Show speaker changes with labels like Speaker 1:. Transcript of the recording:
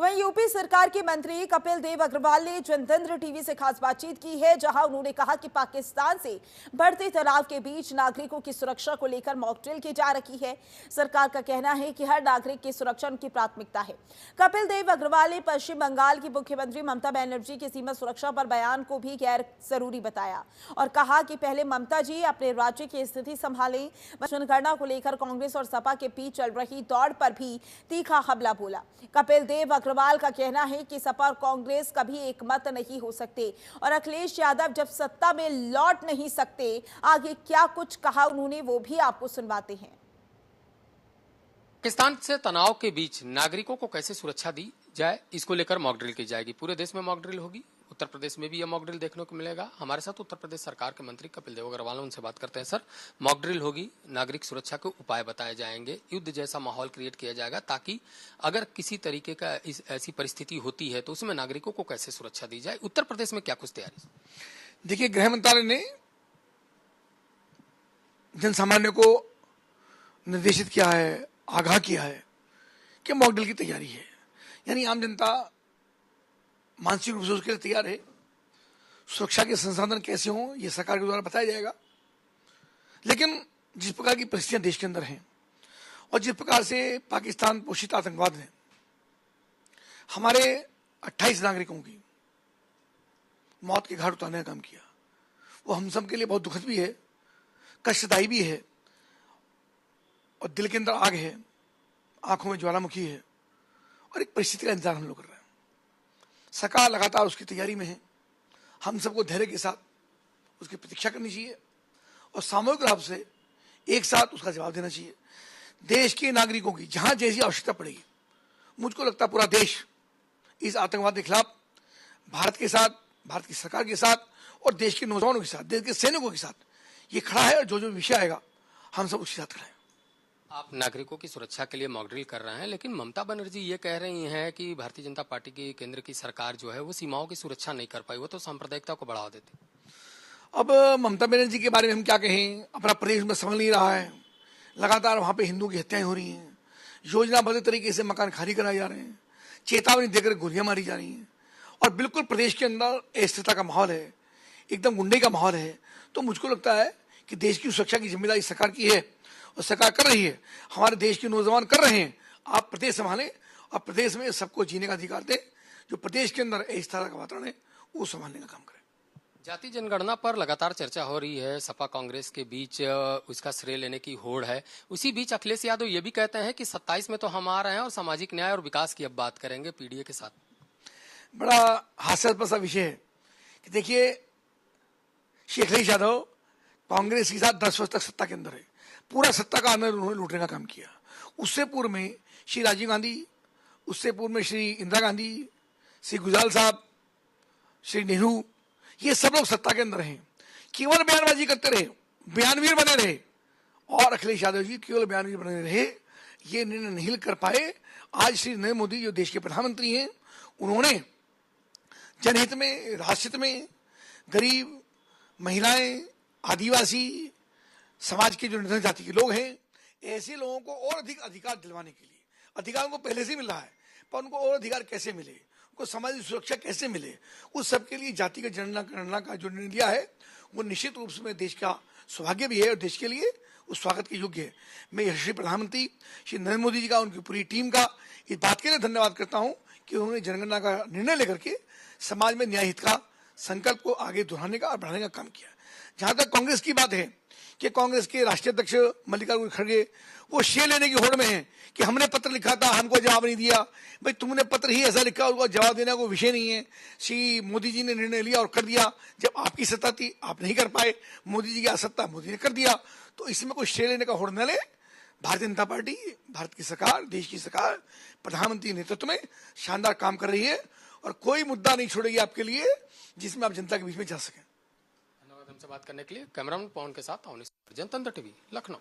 Speaker 1: वहीं यूपी सरकार के मंत्री कपिल देव अग्रवाल ने जनतंत्र टीवी से खास बातचीत की है, जहां उन्होंने कहा कि पाकिस्तान से बढ़ते तनाव के बीच नागरिकों की सुरक्षा को लेकर मॉक ड्रिल की जा रही है। सरकार का कहना है कि हर नागरिक की सुरक्षा उनकी प्राथमिकता है। कपिल देव अग्रवाल ने पश्चिम बंगाल की मुख्यमंत्री ममता बनर्जी की सीमा सुरक्षा पर बयान को भी गैर जरूरी बताया और कहा कि पहले ममता जी अपने राज्य की स्थिति संभालें। जनगणना को लेकर कांग्रेस और सपा के बीच चल रही दौड़ पर भी तीखा हमला बोला। कपिल देव अग्रवाल का कहना है कि सपा और कांग्रेस कभी एक मत नहीं हो सकते और अखिलेश यादव जब सत्ता में लौट नहीं सकते, आगे क्या कुछ कहा उन्होंने वो भी आपको सुनवाते हैं।
Speaker 2: पाकिस्तान से तनाव के बीच नागरिकों को कैसे सुरक्षा दी जाए, इसको लेकर मॉक ड्रिल की जाएगी। पूरे देश में मॉक ड्रिल होगी, उत्तर प्रदेश में भी यह मॉक ड्रिल देखने को मिलेगा। हमारे साथ उत्तर प्रदेश सरकार के मंत्री कपिल देव अग्रवाल, उनसे बात करते हैं। सर, मॉक ड्रिल होगी, नागरिक सुरक्षा के उपाय बताए जाएंगे, युद्ध जैसा माहौल क्रिएट किया जाएगा ताकि अगर किसी तरीके का ऐसी परिस्थिति होती है तो उसमें नागरिकों को कैसे सुरक्षा दी जाए। उत्तर प्रदेश में क्या कुछ तैयारी?
Speaker 3: देखिए, गृह मंत्रालय ने जनसामान्य को निर्देशित किया है, आगाह किया है कि मॉक ड्रिल की तैयारी है, यानी आम जनता मानसिक रूप से उसके लिए तैयार है। सुरक्षा के संसाधन कैसे हों यह सरकार के द्वारा बताया जाएगा, लेकिन जिस प्रकार की परिस्थितियां देश के अंदर हैं और जिस प्रकार से पाकिस्तान पोषित आतंकवाद ने हमारे 28 नागरिकों की मौत के घाट उतारने का काम किया, वो हम सब के लिए बहुत दुखद भी है, कष्टदायी भी है और दिल के अंदर आग है, आंखों में ज्वालामुखी है और एक परिस्थिति का इंतजार हम लोग कर रहे हैं। सरकार लगातार उसकी तैयारी में है। हम सबको धैर्य के साथ उसकी प्रतीक्षा करनी चाहिए और सामूहिक रूप से एक साथ उसका जवाब देना चाहिए। देश के नागरिकों की जहां जैसी आवश्यकता पड़ेगी, मुझको लगता है पूरा देश इस आतंकवाद के खिलाफ भारत के साथ, भारत की सरकार के साथ और देश के नौजवानों के साथ, देश के सैनिकों के साथ ये खड़ा है और जो जो विषय आएगा हम सब उसके साथ खड़े हैं।
Speaker 2: आप नागरिकों की सुरक्षा के लिए मॉक ड्रिल कर रहे हैं, लेकिन ममता बनर्जी ये कह रही हैं कि भारतीय जनता पार्टी की केंद्र की सरकार जो है वो सीमाओं की सुरक्षा नहीं कर पाई, वो तो सांप्रदायिकता को बढ़ावा देती।
Speaker 3: अब ममता बनर्जी के बारे में हम क्या कहें, अपना प्रदेश में संभल नहीं रहा है, लगातार वहां पे हिंदुओं की हत्याएं हो रही हैं, योजनाबद्ध तरीके से मकान खाली कराए जा रहे हैं, चेतावनी देकर गोलियां मारी जा रही हैं और बिल्कुल प्रदेश के अंदर अस्थिरता का माहौल है, एकदम गुंडे का माहौल है। तो मुझको लगता है कि देश की सुरक्षा की जिम्मेदारी सरकार की है और सरकार कर रही है, हमारे देश के नौजवान कर रहे हैं। आप प्रदेश संभालें और प्रदेश में सबको जीने का अधिकार दें, जो प्रदेश के अंदर इस तरह का वातावरण है वो संभालने का काम करें।
Speaker 2: जाति जनगणना पर लगातार चर्चा हो रही है, सपा कांग्रेस के बीच उसका श्रेय लेने की होड़ है। उसी बीच अखिलेश यादव ये भी कहते हैं कि 27 में तो हम आ रहे हैं और सामाजिक न्याय और विकास की अब बात करेंगे पीडीए के साथ।
Speaker 3: बड़ा हास्यास्पद सा विषय है कि देखिए, श्री अखिलेश यादव कांग्रेस के साथ 10 वर्ष तक सत्ता के अंदर है, पूरा सत्ता का आनंद उन्होंने लूटने का काम किया। उससे पूर्व में श्री राजीव गांधी, उससे पूर्व में श्री इंदिरा गांधी, श्री गुजराल साहब, श्री नेहरू, ये सब लोग सत्ता के अंदर हैं, केवल बयानबाजी करते रहे, बयानवीर बने रहे और अखिलेश यादव जी केवल बयानवीर बने रहे, ये निर्णय नहीं कर पाए। आज श्री नरेंद्र मोदी जो देश के प्रधानमंत्री हैं, उन्होंने जनहित में, राष्ट्रहित में गरीब, महिलाएं, आदिवासी समाज के जो निर्धन जाति के लोग हैं, ऐसे लोगों को और अधिक अधिकार दिलवाने के लिए, अधिकार उनको पहले से मिल रहा है पर उनको और अधिकार कैसे मिले, उनको सामाजिक सुरक्षा कैसे मिले, उस सब के लिए जाति का जनगणना का जो निर्णय लिया है वो निश्चित रूप से देश का सौभाग्य भी है और देश के लिए उस स्वागत के योग्य है। मैं यशस्वी प्रधानमंत्री श्री नरेंद्र मोदी जी का, उनकी पूरी टीम का इस बात के लिए धन्यवाद करता हूँ कि उन्होंने जनगणना का निर्णय लेकर के समाज में न्याय हित का संकल्प को आगे दोहराने का और बढ़ाने का काम किया। जहां तक कांग्रेस की बात है कि कांग्रेस के राष्ट्रीय अध्यक्ष मल्लिकार्जुन खड़गे वो श्रेय लेने की होड़ में है कि हमने पत्र लिखा था, हमको जवाब नहीं दिया। भाई, तुमने पत्र ही ऐसा लिखा, उसको जवाब देने का विषय नहीं है। श्री मोदी जी ने निर्णय लिया और कर दिया, जब आपकी सत्ता थी आप नहीं कर पाए, मोदी जी की असत्ता मोदी ने कर दिया, तो इसमें कोई श्रेय लेने का होड़ न ले। भारतीय जनता पार्टी, भारत की सरकार, देश की सरकार प्रधानमंत्री नेतृत्व में शानदार काम कर रही है और कोई मुद्दा नहीं छोड़ेगी आपके लिए जिसमें आप जनता के बीच में जा सकें।
Speaker 2: धन्यवाद हमसे बात करने के लिए। कैमरामैन पवन के साथ जनतंत्र टीवी, लखनऊ।